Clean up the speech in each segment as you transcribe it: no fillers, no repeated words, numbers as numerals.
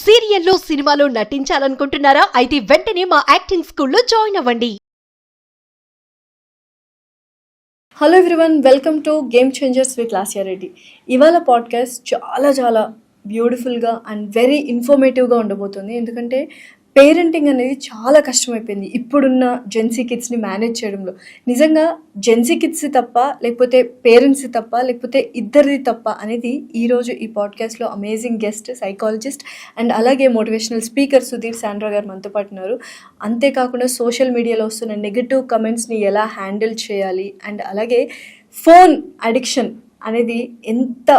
సీరియల్లో సినిమాలో నటించాలనుకుంటున్నారా? అయితే వెంటనే మా యాక్టింగ్ స్కూల్లో జాయిన్ అవ్వండి. Hello everyone, welcome to game changers with Lasya Reddy. ఇవాళ పాడ్కాస్ట్ చాలా బ్యూటిఫుల్గా అండ్ వెరీ ఇన్ఫర్మేటివ్గా ఉండబోతుంది. ఎందుకంటే పేరెంటింగ్ అనేది చాలా కష్టమైపోయింది ఇప్పుడున్న జెన్సీ కిడ్స్ని మేనేజ్ చేయడంలో. నిజంగా జెన్సీ కిడ్స్ తప్ప, లేకపోతే పేరెంట్స్ తప్ప, లేకపోతే ఇద్దరిది తప్ప అనేది ఈరోజు ఈ పాడ్కాస్ట్లో అమేజింగ్ గెస్ట్ సైకాలజిస్ట్ అండ్ అలాగే మోటివేషనల్ స్పీకర్ సుధీర్ సాండ్రా గారు మనతో పాటు ఉన్నారు. అంతేకాకుండా సోషల్ మీడియాలో వస్తున్న నెగటివ్ కమెంట్స్ని ఎలా హ్యాండిల్ చేయాలి అండ్ అలాగే ఫోన్ అడిక్షన్ అనేది ఎంత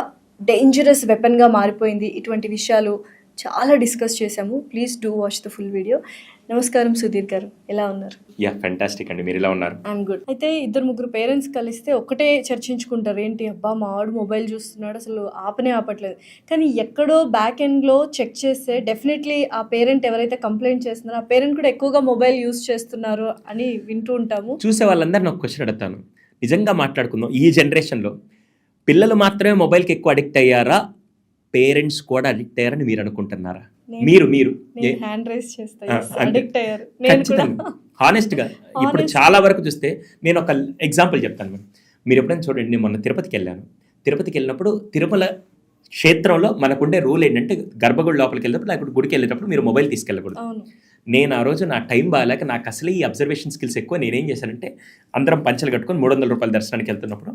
డేంజరస్ వెపన్గా మారిపోయింది, ఇటువంటి విషయాలు చాలా డిస్కస్ చేశాము. Please do watch the full video. నమస్కారం సుధీర్ గారు, ఎలా ఉన్నారు? యా, ఫ్యాంటాస్టిక్ అండి. మీరు ఎలా ఉన్నారు? I'm good. అయితే ఇద్దరు ముగ్గురు పేరెంట్స్ కలిస్తే ఒకటే చర్చించుకుంటారు, ఏంటి అబ్బా మా వాడు మొబైల్ చూస్తున్నాడు, అసలు ఆపట్లేదు. కానీ ఎక్కడో బ్యాక్ ఎండ్లో చెక్ చేస్తే డెఫినెట్లీ ఆ పేరెంట్ ఎవరైతే కంప్లైంట్ చేస్తున్నారో ఆ పేరెంట్ కూడా ఎక్కువగా మొబైల్ యూస్ చేస్తున్నారు అని వింటూ ఉంటాము. చూసే వాళ్ళందరూ నాకు క్వశ్చన్ అడుగుతాను, నిజంగా మాట్లాడుకుందాం. ఈ జనరేషన్లో పిల్లలు మాత్రమే మొబైల్కి ఎక్కువ అడిక్ట్ అయ్యారా, పేరెంట్స్ కూడా అడిక్ట్ అయ్యారని మీరు అనుకుంటున్నారా? మీరు హ్యాండ్ రైజ్ చేస్తా, హానెస్ట్గా ఇప్పుడు చాలా వరకు చూస్తే నేను ఒక ఎగ్జాంపుల్ చెప్తాను. మీరు ఎప్పుడైనా చూడండి, నేను మొన్న తిరుపతికి వెళ్ళాను. తిరుపతికి వెళ్ళినప్పుడు తిరుమల క్షేత్రంలో మనకుండే రూల్ ఏంటంటే గర్భగుడి లోపలికి వెళ్ళినప్పుడు లేకపోతే గుడికి వెళ్ళేటప్పుడు మీరు మొబైల్ తీసుకెళ్ళకూడదు. నేను ఆ రోజు నా టైం బాగాలేక, నాకు అసలు ఈ అబ్జర్వేషన్ స్కిల్స్ ఎక్కువ. నేనేం చేశానంటే, అందరం పంచలు కట్టుకొని 300 రూపాయల దర్శనానికి వెళ్తున్నప్పుడు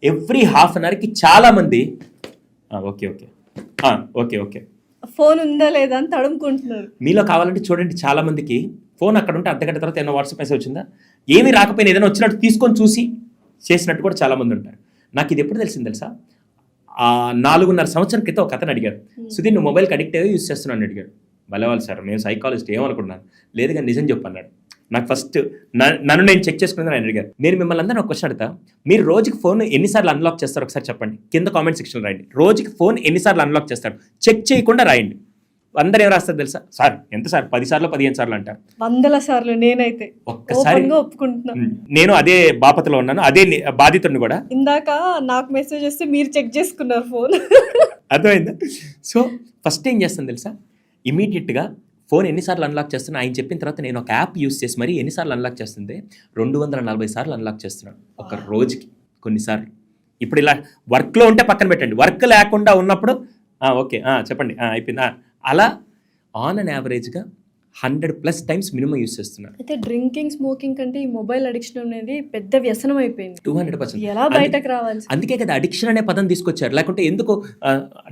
ఎవ్రీ హాఫ్ అన్ అవర్కి చాలామంది ఓకే ఫోన్ ఉందా లేదా అని తడుముకుంటున్నారు. మీలో కావాలంటే చూడండి, చాలా మందికి ఫోన్ అక్కడ ఉంటే అర్ధగంట తర్వాత ఏమైనా వాట్సాప్ మెసేజ్ వచ్చిందా, ఏమీ రాకపోయినా ఏదైనా వచ్చినట్టు తీసుకొని చూసి చేసినట్టు కూడా చాలా మంది ఉంటారు. నాకు ఇది ఎప్పుడు తెలిసింది తెలుసా? 4.5 సంవత్సరం క్రితం ఒక అతను అడిగాడు, సుధీర్ నువ్వు మొబైల్కి అడిక్ట్ అయ్యి యూస్ చేస్తున్నాను అడిగాడు. భలేవాళ్ళు సార్, మేము సైకాలజిస్ట్ ఏమనుకున్నాను. లేదు కానీ నిజం చెప్పు అన్నాడు. నాకు ఫస్ట్ నన్ను నేను చెక్ చేసుకుని ఆయన అడిగారు. నేను మిమ్మల్ని అందరూ ఒక క్వశ్చన్ అడుగుతా, మీరు రోజుకి ఫోన్ ఎన్నిసార్లు అన్లాక్ చేస్తారు ఒకసారి చెప్పండి. కింద కామెంట్ సెక్షన్లో రాయండి. రోజుకి ఫోన్ ఎన్నిసార్లు అన్లాక్ చేస్తారు చెక్ చేయకుండా రాయండి. అందరు ఏం రాస్తారు తెలుసా? సార్ ఎంత సార్ 10 సార్లు 15 సార్లు అంటారు. 100 సార్లు. నేనైతే ఒక్కసారి ఒప్పుకుంటున్నాను, నేను అదే బాపతలో ఉన్నాను, అదే బాధితుడిని కూడా. ఇందాక నాకు మెసేజ్ వస్తే మీరు చెక్ చేసుకున్నారు ఫోన్. అర్థమైందా? సో ఫస్ట్ ఏం చేస్తాను తెలుసా, ఇమీడియట్గా ఫోన్ ఎన్నిసార్లు అన్లాక్ చేస్తున్నా ఆయన చెప్పిన తర్వాత నేను ఒక యాప్ యూస్ చేసి మరి ఎన్నిసార్లు అన్లాక్ చేస్తుంటే 240 సార్లు అన్లాక్ చేస్తున్నాను ఒక రోజుకి. కొన్నిసార్లు ఇప్పుడు ఇలా వర్క్లో ఉంటే పక్కన పెట్టండి, వర్క్ లేకుండా ఉన్నప్పుడు ఓకే చెప్పండి అయిపోయిందా, అలా ఆన్ అండ్ యావరేజ్గా 100+ టైమ్స్ మినిమం యూస్ చేస్తున్నారు. అయితే డ్రింకింగ్ స్మోకింగ్ కంటే ఈ మొబైల్ అడిక్షన్ అనేది పెద్ద వ్యసనం అయిపోయింది. 200%. ఎలా బయటకు రావాలి? అందుకే కదా అడిక్షన్ అనే పదం తీసుకొచ్చారు. లేకుంటే ఎందుకు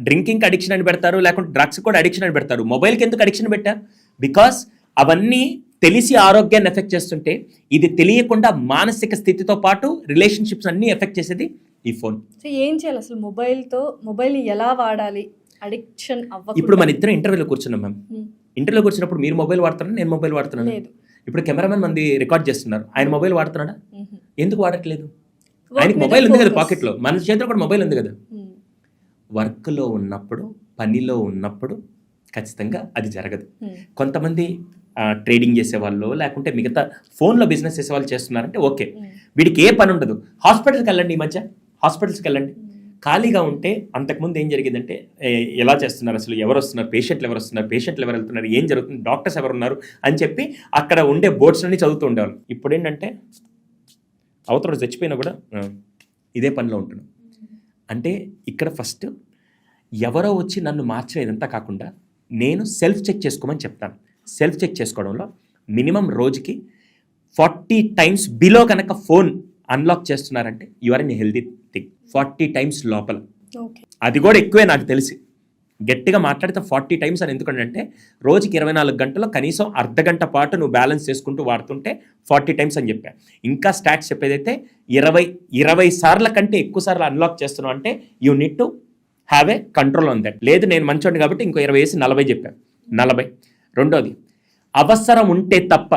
డ్రింకింగ్ అడిక్షన్ అని పెడతారు, లేకుంటే డ్రగ్స్ కూడా అడిక్షన్ అని పెడతారు. మొబైల్కి ఎందుకు అడిక్షన్ పెట్టారు? బికాస్ అవన్నీ తెలిసి ఆరోగ్యాన్ని ఎఫెక్ట్ చేస్తుంటే, ఇది తెలియకుండా మానసిక స్థితితో పాటు రిలేషన్షిప్స్ అన్ని ఎఫెక్ట్ చేసేది ఈ ఫోన్. సో ఏం చేయాలి అసలు? మొబైల్ని ఎలా వాడాలి అడిక్షన్ అవ్వకుండా? ఇప్పుడు మన ఇద్దరం ఇంటర్వ్యూలో కూర్చున్నాం మ్యామ్. ఇంటర్వ్యూలో కూర్చున్నప్పుడు మీరు మొబైల్ వాడుతున్నారా, నేను మొబైల్ వాడుతున్నాను. ఇప్పుడు కెమెరామెన్ మంది రికార్డ్ చేస్తున్నారు, ఆయన మొబైల్ వాడుతున్నాడా? ఎందుకు వాడట్లేదు? ఆయనకి మొబైల్ ఉంది కదా పాకెట్లో, మన చేతిలో కూడా మొబైల్ ఉంది కదా. వర్క్లో ఉన్నప్పుడు, పనిలో ఉన్నప్పుడు ఖచ్చితంగా అది జరగదు. కొంతమంది ట్రేడింగ్ చేసేవాళ్ళు లేకుంటే మిగతా ఫోన్లో బిజినెస్ చేసేవాళ్ళు చేస్తున్నారంటే ఓకే, వీడికి ఏ పని ఉండదు. హాస్పిటల్కి వెళ్ళండి, ఈ మధ్య హాస్పిటల్స్కి వెళ్ళండి. ఖాళీగా ఉంటే అంతకుముందు ఏం జరిగిందంటే, ఎలా చేస్తున్నారు అసలు, ఎవరు వస్తున్నారు, పేషెంట్లు ఎవరు వెళ్తున్నారు, ఏం జరుగుతుంది, డాక్టర్స్ ఎవరు ఉన్నారు అని చెప్పి అక్కడ ఉండే బోర్డ్స్ అన్ని చదువుతూ ఉండేవాళ్ళు. ఇప్పుడు ఏంటంటే అవతల చచ్చిపోయినా కూడా ఇదే పనిలో ఉంటున్నాం. అంటే ఇక్కడ ఫస్ట్ ఎవరో వచ్చి నన్ను మార్చలేదంతా కాకుండా నేను సెల్ఫ్ చెక్ చేసుకోమని చెప్తాను. సెల్ఫ్ చెక్ చేసుకోవడంలో మినిమం రోజుకి 40 టైమ్స్ బిలో కనుక ఫోన్ అన్లాక్ చేస్తున్నారంటే you are in healthy thing. 40 times లోపల, అది కూడా ఎక్కువే నాకు తెలిసి. గట్టిగా మాట్లాడితే 40 టైమ్స్ అని ఎందుకంటే రోజుకి 24 గంటల్లో కనీసం అర్ధగంట పాటు నువ్వు బ్యాలెన్స్ చేసుకుంటూ వాడుతుంటే 40 టైమ్స్ అని చెప్పా. ఇంకా స్టాట్స్ చెప్పేదైతే 20 సార్ల కంటే ఎక్కువ సార్లు అన్లాక్ చేస్తున్నావు అంటే you need to have a control on that. లేదు నేను మంచోండి కాబట్టి ఇంకో 20 వేసి 40 చెప్పాను. 40. రెండోది, అవసరం ఉంటే తప్ప,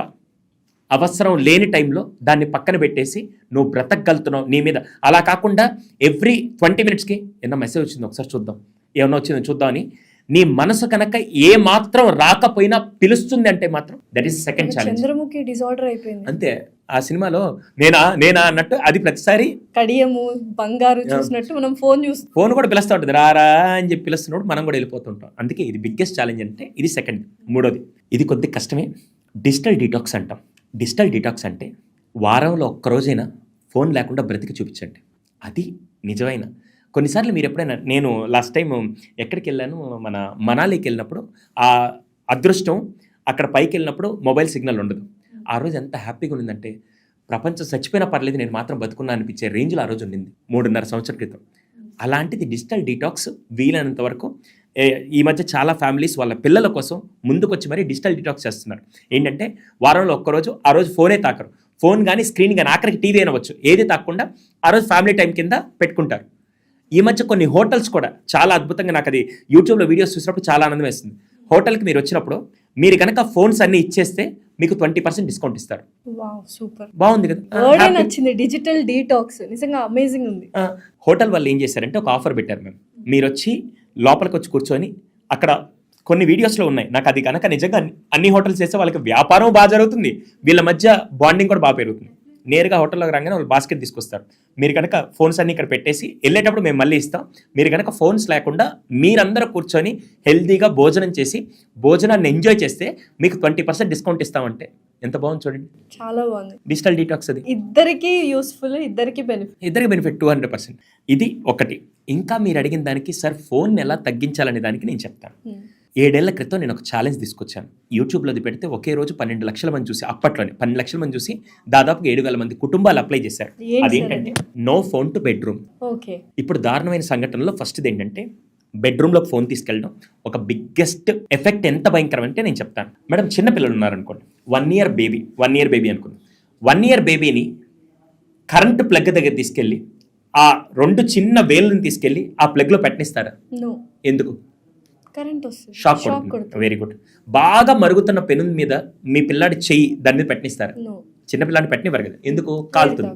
అవసరం లేని టైంలో దాన్ని పక్కన పెట్టేసి నువ్వు బ్రతకగలుగుతున్నావు నీ మీద. అలా కాకుండా ఎవ్రీ 20 మినిట్స్కి ఏమన్నా మెసేజ్ వచ్చింది ఒకసారి చూద్దాం, ఏమన్నా వచ్చిందో చూద్దామని నీ మనసు కనుక ఏ మాత్రం రాకపోయినా పిలుస్తుంది అంటే మాత్రం that is second challenge. Chandramukhi disorder అయిపోయింది. అంతే. ఆ సినిమాలో నేనా అన్నట్టు అది ప్రతిసారి కడియము బంగారు చూసినట్టు మనం ఫోన్ చూస్తాం. ఫోన్ కూడా పిలుస్తూ ఉంటుంది, రారా అని చెప్పి పిలుస్తున్నప్పుడు మనం కూడా వెళ్ళిపోతుంటాం. అందుకే ఇది బిగ్గెస్ట్ ఛాలెంజ్ అంటే ఇది సెకండ్. మూడోది ఇది కొద్ది కష్టమే, డిజిటల్ డీటాక్స్ అంటాం. డిజిటల్ డీటాక్స్ అంటే వారంలో ఒక్కరోజైనా ఫోన్ లేకుండా బ్రతికి చూపించండి. అది నిజమైన. కొన్నిసార్లు మీరు ఎప్పుడైనా, నేను లాస్ట్ టైం ఎక్కడికి వెళ్ళాను, మన మనాలికి వెళ్ళినప్పుడు ఆ అదృష్టం, అక్కడ పైకి వెళ్ళినప్పుడు మొబైల్ సిగ్నల్ ఉండదు. ఆ రోజు ఎంత హ్యాపీగా ఉండిందంటే ప్రపంచం చచ్చిపోయినా పర్లేదు నేను మాత్రం బతుకున్నా అనిపించే రేంజ్లో ఆ రోజు ఉండింది 3.5 సంవత్సరాల క్రితం. అలాంటిది డిజిటల్ డీటాక్స్ వీలైనంత వరకు ఈ మధ్య చాలా ఫ్యామిలీస్ వాళ్ళ పిల్లల కోసం ముందుకొచ్చి మరీ డిజిటల్ డీటాక్స్ చేస్తున్నారు. ఏంటంటే వారంలో ఒక్కరోజు ఆ రోజు ఫోనే తాకరు, ఫోన్ కానీ స్క్రీన్ కానీ, ఆఖరికి టీవీ అనవచ్చు, ఏది తాకుండా ఆ రోజు ఫ్యామిలీ టైం కింద పెట్టుకుంటారు. ఈ మధ్య కొన్ని హోటల్స్ కూడా చాలా అద్భుతంగా, నాకు అది యూట్యూబ్లో వీడియోస్ చూసినప్పుడు చాలా ఆనందం వేస్తుంది. హోటల్కి మీరు వచ్చినప్పుడు మీరు కనుక ఫోన్స్ అన్ని ఇచ్చేస్తే మీకు 20% డిస్కౌంట్ ఇస్తారు. వావ్, సూపర్, బాగుంది కదా. వర్డే నచ్చింది, డిజిటల్ డీటాక్స్ నిజంగా అమేజింగ్ ఉంది. హోటల్ వాళ్ళు ఏం చేశారంటే ఒక ఆఫర్ పెట్టారు. మీరు వచ్చి లోపలికి వచ్చి కూర్చొని, అక్కడ కొన్ని వీడియోస్లో ఉన్నాయి, నాకు అది కనుక నిజంగా అన్ని హోటల్స్ చేస్తే వాళ్ళకి వ్యాపారం బాగా జరుగుతుంది, వీళ్ళ మధ్య బాండింగ్ కూడా బాగా పెరుగుతుంది. నేరుగా హోటల్లోకి రాగానే వాళ్ళు బాస్కెట్ తీసుకొస్తారు. మీరు కనుక ఫోన్స్ అన్ని ఇక్కడ పెట్టేసి వెళ్ళేటప్పుడు మేము మళ్ళీ ఇస్తాం. మీరు కనుక ఫోన్స్ లేకుండా మీరందరూ కూర్చొని హెల్తీగా భోజనం చేసి భోజనాన్ని ఎంజాయ్ చేస్తే మీకు 20% డిస్కౌంట్ ఇస్తామంటే ఎంత బాగుంది చూడండి. చాలా బాగుంది. డిజిటల్ డీటాక్స్ అది ఇద్దరికి యూస్ఫుల్, ఇద్దరికి బెనిఫిట్ 200%. ఇది ఒకటి. ఇంకా మీరు అడిగిన దానికి సార్ ఫోన్ ఎలా తగ్గించాలనే దానికి నేను చెప్తాను. 7 ఏళ్ల క్రితం నేను ఒక ఛాలెంజ్ తీసుకొచ్చాను. యూట్యూబ్లో అది పెడితే ఒకే రోజు 12 లక్షల మంది చూసి, అప్పట్లోనే 12 లక్షల మంది చూసి దాదాపుగా 7,000 మంది కుటుంబాలు అప్లై చేశారు. అదేంటంటే no phone to bedroom. Okay. ఇప్పుడు దారుణమైన సంఘటనలో ఫస్ట్ది ఏంటంటే బెడ్రూమ్లోకి ఫోన్ తీసుకెళ్ళడం. ఒక బిగ్గెస్ట్ ఎఫెక్ట్ ఎంత భయంకరం అంటే నేను చెప్తాను. మేడం, చిన్నపిల్లలు ఉన్నారనుకోండి, 1 ఇయర్ బేబీ అనుకోండి. 1 ఇయర్ బేబీని కరెంటు ప్లగ్ దగ్గర తీసుకెళ్ళి ఆ 2 చిన్న వేళ్ళని తీసుకెళ్ళి ఆ ప్లగ్లో పెట్టనిస్తారా? ఎందుకు? కరెంట్ వస్తుంది, షాక్ కొడుతుంది. Very good. బాగా మరుగుతున్న పెను మీద మీ పిల్లాడి చెయ్యి దాని మీద పెట్టనిస్తారు? చిన్న పిల్లాడిని పెట్టనివ్వరు కదా, ఎందుకు? కాలుతుంది.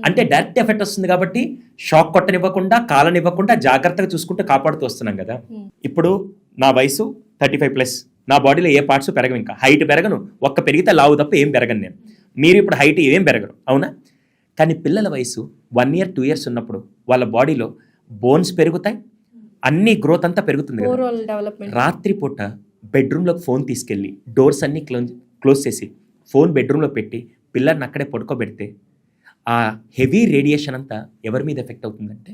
అంటే డైరెక్ట్ ఎఫెక్ట్ వస్తుంది కాబట్టి షాక్ కొట్టనివ్వకుండా, కాలనివ్వకుండా జాగ్రత్తగా చూసుకుంటూ కాపాడుతూ వస్తున్నాం కదా. ఇప్పుడు నా వయసు 35+, నా బాడీలో ఏ పార్ట్స్ పెరగవు, ఇంకా హైట్ పెరగను, ఒక్క పెరిగితే లావు తప్ప ఏం పెరగను నేను. మీరు ఇప్పుడు హైట్ ఏం పెరగరు, అవునా? కానీ పిల్లల వయసు 1 ఇయర్ 2 ఇయర్స్ ఉన్నప్పుడు వాళ్ళ బాడీలో బోన్స్ పెరుగుతాయి, అన్ని గ్రోత్ అంతా పెరుగుతుంది కదా. రాత్రిపూట బెడ్రూమ్లోకి ఫోన్ తీసుకెళ్ళి డోర్స్ అన్ని క్లోజ్ చేసి ఫోన్ బెడ్రూమ్లో పెట్టి పిల్లల్ని అక్కడే పడుకోబెడితే ఆ హెవీ రేడియేషన్ అంతా ఎవరి మీద ఎఫెక్ట్ అవుతుందంటే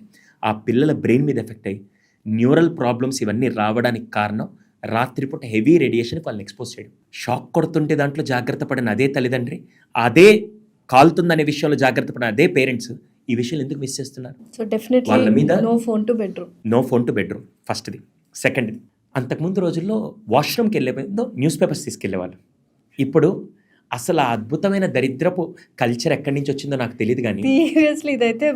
ఆ పిల్లల బ్రెయిన్ మీద ఎఫెక్ట్ అయ్యి న్యూరల్ ప్రాబ్లమ్స్ ఇవన్నీ రావడానికి కారణం రాత్రిపూట హెవీ రేడియేషన్కి వాళ్ళని ఎక్స్పోజ్ చేయడం. షాక్ కొడుతుంటే దాంట్లో జాగ్రత్త పడిన అదే తల్లిదండ్రి, అదే కాలుతుందనే విషయంలో జాగ్రత్త పడిన అదే పేరెంట్స్ ఈ విషయాలు ఎందుకు మిస్ చేస్తున్నారు? సో డెఫినెట్లీ వాళ్ళ మీద నో ఫోన్ టు బెడ్రూమ్. ఫస్ట్ది. సెకండ్ది, అంతకుముందు రోజుల్లో వాష్రూమ్కి వెళ్ళే న్యూస్ పేపర్స్ తీసుకెళ్లేవాళ్ళు. ఇప్పుడు అసలు ఆ అద్భుతమైన దరిద్రపు కల్చర్ ఎక్కడి నుంచి వచ్చిందో నాకు తెలియదు, కానీ సీరియస్లీ ఇదైతే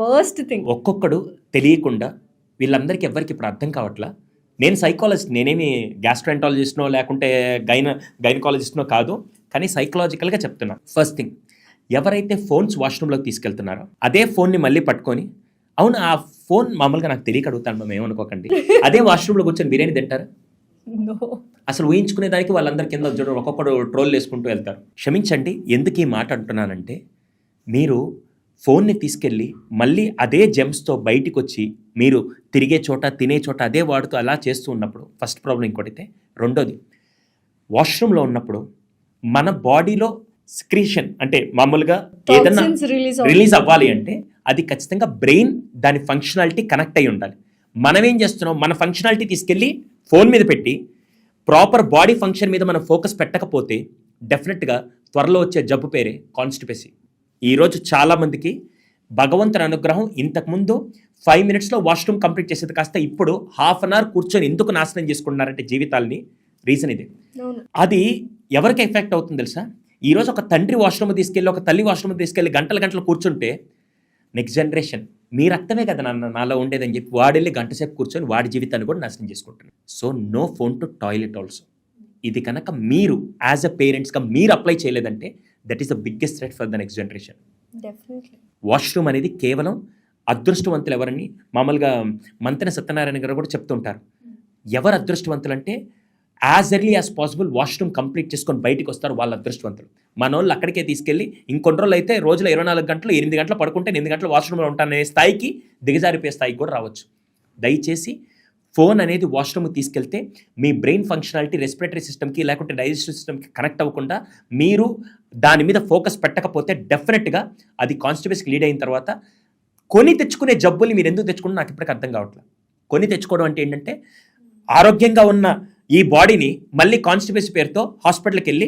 వర్స్ట్ థింగ్. ఒక్కొక్కడు తెలియకుండా వీళ్ళందరికీ ఎవరికి ఇప్పుడు అర్థం కావట్లా. నేను సైకాలజిస్ట్, నేనేమి గ్యాస్ట్రోఎంటాలజిస్ట్నో లేకుంటే గైనకాలజిస్ట్నో కాదు, కానీ సైకలాజికల్గా చెప్తున్నా. ఫస్ట్ థింగ్, ఎవరైతే ఫోన్స్ వాష్రూమ్లోకి తీసుకెళ్తున్నారో అదే ఫోన్ని మళ్ళీ పట్టుకొని, అవును ఆ ఫోన్ మామూలుగా నాకు తెలియక అడుగుతాను, మేము ఏమనుకోకండి, అదే వాష్రూమ్లో కూర్చొని బిర్యానీ తింటారు? అసలు ఊహించుకునే దానికి వాళ్ళందరి కింద ఒక్కొక్కడు ట్రోల్ వేసుకుంటూ వెళ్తారు. క్షమించండి, ఎందుకు ఈ మాట అంటున్నానంటే, మీరు ఫోన్ని తీసుకెళ్ళి మళ్ళీ అదే జెమ్స్తో బయటికి వచ్చి మీరు తిరిగే చోట తినే చోట అదే వాడుతూ అలా చేస్తూ ఉన్నప్పుడు ఫస్ట్ ప్రాబ్లం ఇంకోటితే. రెండోది, వాష్రూమ్లో ఉన్నప్పుడు మన బాడీలో స్క్రీషన్ అంటే మామూలుగా ఏదన్నా రిలీజ్ అవ్వాలి అంటే అది ఖచ్చితంగా బ్రెయిన్ దాని ఫంక్షనాలిటీ కనెక్ట్ అయి ఉండాలి. మనం ఏం చేస్తున్నాం, మన ఫంక్షనాలిటీ తీసుకెళ్ళి ఫోన్ మీద పెట్టి ప్రాపర్ బాడీ ఫంక్షన్ మీద మనం ఫోకస్ పెట్టకపోతే డెఫినెట్గా త్వరలో వచ్చే జబ్బు పేరే కాన్స్టిపేసీ. ఈరోజు చాలామందికి భగవంతుని అనుగ్రహం, ఇంతకుముందు 5 minutesలో వాష్రూమ్ కంప్లీట్ చేసేది కాస్త ఇప్పుడు ½ an hour కూర్చొని ఎందుకు నాశనం చేసుకుంటున్నారంటే జీవితాల్ని, రీజన్ ఇదే. అది ఎవరికి ఎఫెక్ట్ అవుతుంది తెలుసా? ఈరోజు ఒక తండ్రి వాష్రూమ్ తీసుకెళ్ళి ఒక తల్లి వాష్రూమ్ తీసుకెళ్ళి గంటలు కూర్చుంటే నెక్స్ట్ జనరేషన్ మీ రక్తమే కదా నాలో ఉండేదని చెప్పి వాడెళ్ళి గంట సేపు కూర్చొని వాడి జీవితాన్ని కూడా నాశనం చేసుకుంటున్నారు. So no phone to toilet also. ఇది కనుక మీరు యాజ్ అ పేరెంట్స్గా మీరు అప్లై చేయలేదంటే that is the biggest threat for the next generation. Washroom అనేది కేవలం అదృష్టవంతులు ఎవరని మామూలుగా మంతెన సత్యనారాయణ గారు కూడా చెప్తుంటారు. ఎవరు అదృష్టవంతులు అంటే as early as possible washroom complete చేసుకొని బయటికి వస్తారు వాళ్ళ అదృష్టవంతులు. మనోళ్ళు అక్కడికే తీసుకెళ్ళి ఇంకొన్ని రోజులు అయితే రోజులో 24 గంటలు 8 గంటలు పడుకుంటే 8 గంటలు వాష్రూమ్లో ఉంటాననే స్థాయికి దిగజారిపోయే స్థాయికి కూడా రావచ్చు. దయచేసి ఫోన్ అనేది వాష్రూమ్కి తీసుకెళ్తే మీ బ్రెయిన్ ఫంక్షనాలిటీ రెస్పిరేటరీ సిస్టమ్కి లేకుంటే డైజెస్టివ్ సిస్టమ్కి కనెక్ట్ అవ్వకుండా మీరు దాని మీద ఫోకస్ పెట్టకపోతే డెఫినెట్గా అది కాన్స్టిపేషన్కి లీడ్ అయిన తర్వాత కొని తెచ్చుకునే జబ్బులు మీరు ఎందుకు తెచ్చుకున్నా నాకు ఇప్పటికీ అర్థం కావట్లేదు. కొని తెచ్చుకోవడం అంటే ఏంటంటే ఆరోగ్యంగా ఉన్న ఈ బాడీని మళ్ళీ కాన్స్టిపేషన్ పేరుతో హాస్పిటల్కి వెళ్ళి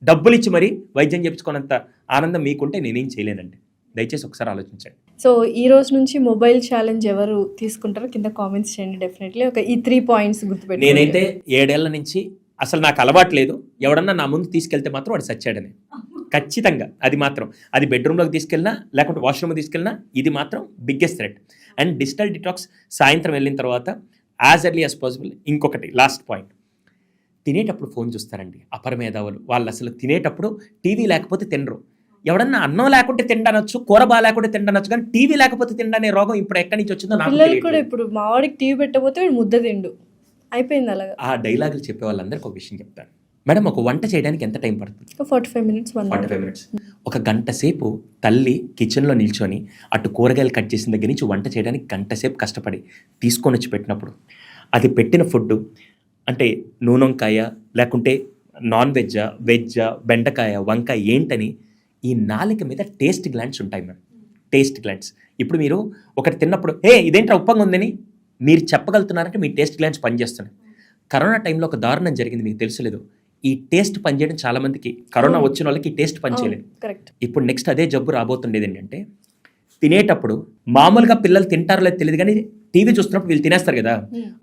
డబ్బులు ఇచ్చి మరీ వైద్యం చేయించుకున్నంత ఆనందం మీకుంటే నేనేం చేయలేనండి. దయచేసి ఒకసారి ఆలోచించండి. సో ఈ రోజు నుంచి మొబైల్ ఛాలెంజ్ ఎవరు తీసుకుంటారో కింద కామెంట్స్ చేయండి. డెఫినెట్లీ ఒక ఈ 3 పాయింట్స్ గుర్తుపెట్టి. నేనైతే 7 ఏళ్ల నుంచి అసలు నాకు అలవాటు లేదు. ఎవడన్నా నా ముందు తీసుకెళ్తే మాత్రం వాడు సచ్చాడని ఖచ్చితంగా. అది మాత్రం అది బెడ్రూమ్లోకి తీసుకెళ్ళినా లేకుంటే వాష్రూమ్కి తీసుకెళ్ళినా ఇది మాత్రం biggest threat. And digital detox సాయంత్రం వెళ్ళిన తర్వాత యాజ్ ఎర్లీ యాజ్ పాసిబుల్. ఇంకొకటి లాస్ట్ పాయింట్, తినేటప్పుడు ఫోన్ చూస్తారండి అపరమేధావులు. వాళ్ళు అసలు తినేటప్పుడు టీవీ లేకపోతే తినరు. ఎవడన్నా అన్నం లేకుంటే తిండనొచ్చు, కూర బా లేకుంటే తిండనొచ్చు, కానీ టీవీ లేకపోతే తిండనే రోగం ఇప్పుడు ఎక్కడి నుంచి వచ్చిందో నాకు పిల్లలు కూడా ఇప్పుడు మా వాడికి టీవీ పెట్టకపోతే వీడు ముద్ద తిండు అయిపోయింది అలాగా. ఆ డైలాగులు చెప్పే వాళ్ళందరికీ ఒక విషయం చెప్తాను మేడం. ఒక వంట చేయడానికి ఎంత టైం పడుతుంది? 45 minutes 45 minutes. ఒక గంట సేపు తల్లి కిచెన్లో నిల్చొని అటు కూరగాయలు కట్ చేసిన దగ్గర నుంచి వంట చేయడానికి గంట సేపు కష్టపడి తీసుకొని వచ్చి పెట్టినప్పుడు అది పెట్టిన ఫుడ్ అంటే నూనెంకాయ లేకుంటే నాన్ వెజ్జా వెజ్జా బెండకాయ వంకాయ ఏంటని ఈ నాలుక మీద టేస్ట్ గ్లాండ్స్ ఉంటాయి మ్యామ్. Taste glands. ఇప్పుడు మీరు ఒకటి తిన్నప్పుడు ఇదేంట్రా ఉప్పంగా ఉందని మీరు చెప్పగలుగుతున్నారంటే మీ టేస్ట్ గ్లాండ్స్ పనిచేస్తున్నాయి. కరోనా టైంలో ఒక దారుణం జరిగింది, మీకు తెలుసులేదు. ఈ టేస్ట్ పనిచేయడం చాలా మందికి, కరోనా వచ్చిన వాళ్ళకి ఈ టేస్ట్ పనిచేయలేదు. ఇప్పుడు నెక్స్ట్ అదే జబ్బు రాబోతుండేది ఏంటంటే తినేటప్పుడు మామూలుగా పిల్లలు తింటారో లేదో తెలియదు కానీ టీవీ చూస్తున్నప్పుడు వీళ్ళు తినేస్తారు కదా,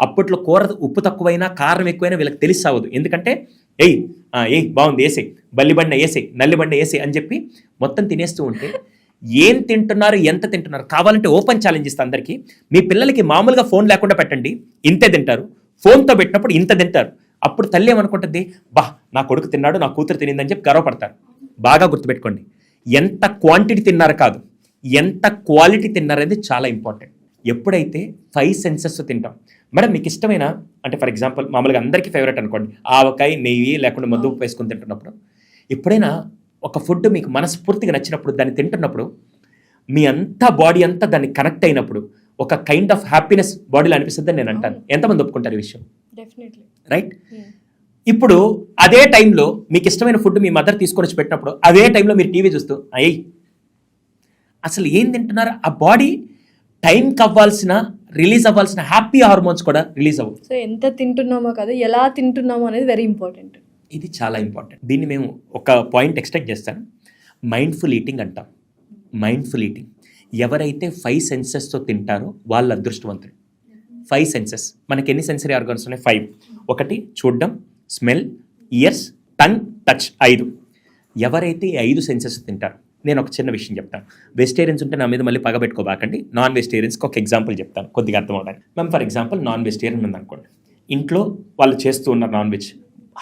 అప్పట్లో కూర ఉప్పు తక్కువైనా కారం ఎక్కువైనా వీళ్ళకి తెలిసి అవ్వదు. ఎందుకంటే బాగుంది వేసే, బల్లిబండ వేసే, నల్లిబండ వేసే అని చెప్పి మొత్తం తినేస్తూ ఉంటే ఏం తింటున్నారు, ఎంత తింటున్నారు కావాలంటే ఓపెన్ ఛాలెంజ్ ఇస్తా అందరికీ. మీ పిల్లలకి మామూలుగా ఫోన్ లేకుండా పెట్టండి, ఇంతే తింటారు. ఫోన్తో పెట్టినప్పుడు ఇంత తింటారు. అప్పుడు తల్లి ఏమనుకుంటుంది, నా కొడుకు తిన్నాడు, నా కూతురు తినిందని చెప్పి గర్వపడతారు. బాగా గుర్తుపెట్టుకోండి, ఎంత క్వాంటిటీ తిన్నారు కాదు, ఎంత క్వాలిటీ తిన్నారనేది చాలా ఇంపార్టెంట్. ఎప్పుడైతే 5 సెన్సెస్ తింటాం మేడం, మీకు ఇష్టమైన అంటే ఫర్ ఎగ్జాంపుల్ మామూలుగా అందరికీ ఫేవరెట్ అనుకోండి ఆవకాయ, నెయ్యి లేకుండా మద్దు ఉప్పు వేసుకొని తింటున్నప్పుడు, ఎప్పుడైనా ఒక ఫుడ్ మీకు మనస్ఫూర్తిగా నచ్చినప్పుడు దాన్ని తింటున్నప్పుడు మీ అంతా బాడీ అంతా దాన్ని కనెక్ట్ అయినప్పుడు ఒక కైండ్ ఆఫ్ హ్యాపీనెస్ బాడీలో అనిపిస్తుంది అని నేను అంటాను. ఎంతమంది ఒప్పుకుంటారు ఈ విషయం? రైట్. ఇప్పుడు అదే టైంలో మీకు ఇష్టమైన ఫుడ్ మీ మదర్ తీసుకొని వచ్చి పెట్టినప్పుడు అదే టైంలో మీరు టీవీ చూస్తూ అసలు ఏం తింటున్నారు, ఆ బాడీ టైంకి రిలీజ్ అవ్వాల్సిన హ్యాపీ హార్మోన్స్ కూడా రిలీజ్ అవ్వవు. సో ఎంత తింటున్నామో కదా, ఎలా తింటున్నామో అనేది వెరీ ఇంపార్టెంట్. ఇది చాలా ఇంపార్టెంట్. దీన్ని మేము ఒక పాయింట్ ఎక్స్ట్రాక్ట్ చేస్తాను, మైండ్ఫుల్ ఈటింగ్ అంటాం. మైండ్ఫుల్ ఈటింగ్ ఎవరైతే 5 సెన్సెస్తో తింటారో వాళ్ళు అదృష్టవంతులు. 5 సెన్సెస్, మనకి ఎన్ని సెన్సరీ ఆర్గాన్స్ ఉన్నాయి? 5. ఒకటి చూడడం, స్మెల్, ఇయర్స్, టంగ్, టచ్, 5. ఎవరైతే ఈ 5 సెన్సెస్ తింటారో, నేను ఒక చిన్న విషయం చెప్తాను. వెజిటేరియన్స్ ఉంటే నా మీద మళ్ళీ పగబెట్టుకోబాకండి. నాన్ వెజిటేరియన్స్కి ఒక ఎగ్జాంపుల్ చెప్తాను కొద్దిగా అర్థం అవడానికి. మేము ఫర్ ఎగ్జాంపుల్ నాన్ వెజిటేరియన్ ఉందనుకోండి, ఇంట్లో వాళ్ళు చేస్తూ ఉన్నారు నాన్ వెజ్,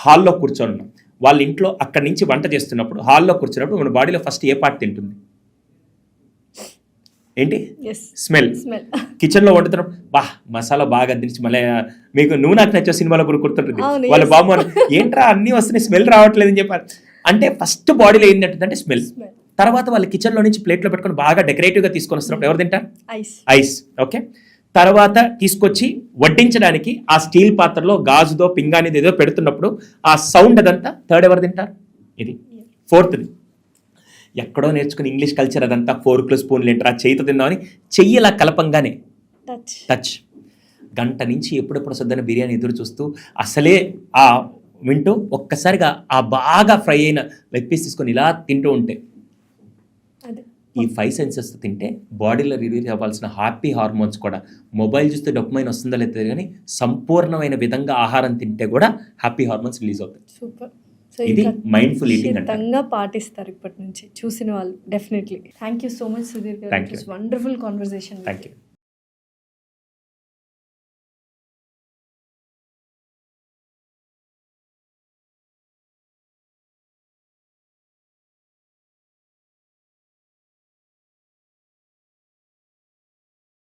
హాల్లో కూర్చొని ఉన్నాం. వాళ్ళ ఇంట్లో అక్కడి నుంచి వంట చేస్తున్నప్పుడు హాల్లో కూర్చున్నప్పుడు మన బాడీలో ఫస్ట్ ఏ పార్ట్ తింటుంది? ఏంటి? స్మెల్. కిచెన్లో వండుతున్నప్పుడు మసాలా బాగా అందించి మళ్ళీ మీకు నువ్వు నాకు నచ్చే సినిమాలో కూడా గుర్తుంటుంది, వాళ్ళ బామ్మ ఏంట్రా అన్నీ వస్తున్నాయి స్మెల్ రావట్లేదు అని చెప్పారు. అంటే ఫస్ట్ బాడీలో ఏంటంటే స్మెల్. తర్వాత వాళ్ళు కిచెన్లో నుంచి ప్లేట్లో పెట్టుకొని బాగా డెకరేటివ్గా తీసుకొని వస్తున్నప్పుడు ఎవరు తింటారు? ఐస్. ఓకే. తర్వాత తీసుకొచ్చి వడ్డించడానికి ఆ స్టీల్ పాత్రలో గాజుదో పింగానిది ఏదో పెడుతున్నప్పుడు ఆ సౌండ్ అదంతా థర్డ్ ఎవరు తింటారు? ఇది. 4th ఎక్కడో నేర్చుకుని ఇంగ్లీష్ కల్చర్ అదంతా ఫోర్క్లు స్పూన్లు ఏంటారు, ఆ చేయితో తిందామని చెయ్యిలా కలపంగానే టచ్. గంట నుంచి ఎప్పుడెప్పుడు వస్తుందని బిర్యానీ ఎదురు చూస్తూ అసలే ఆ వింటూ ఒక్కసారిగా ఆ బాగా ఫ్రై అయిన లెగ్ పీస్ తీసుకొని ఇలా తింటూ ఉంటే ఈ 5 సెన్సెస్ తింటే బాడీలో రిలీజ్ అవ్వాల్సిన హ్యాపీ హార్మోన్స్ కూడా, మొబైల్ చూస్తే డొపమైన్ వస్తుందో లేదో కానీ సంపూర్ణమైన విధంగా ఆహారం తింటే కూడా హ్యాపీ హార్మోన్స్ రిలీజ్ అవుతాయి. సూపర్. ఇది మైండ్ఫుల్ ఈటింగ్ అంటే పాటిస్తారు ఇప్పటి నుంచి చూసిన వాళ్ళు definitely. Thank you so much Sudheer గారు. Wonderful conversation. Thank you.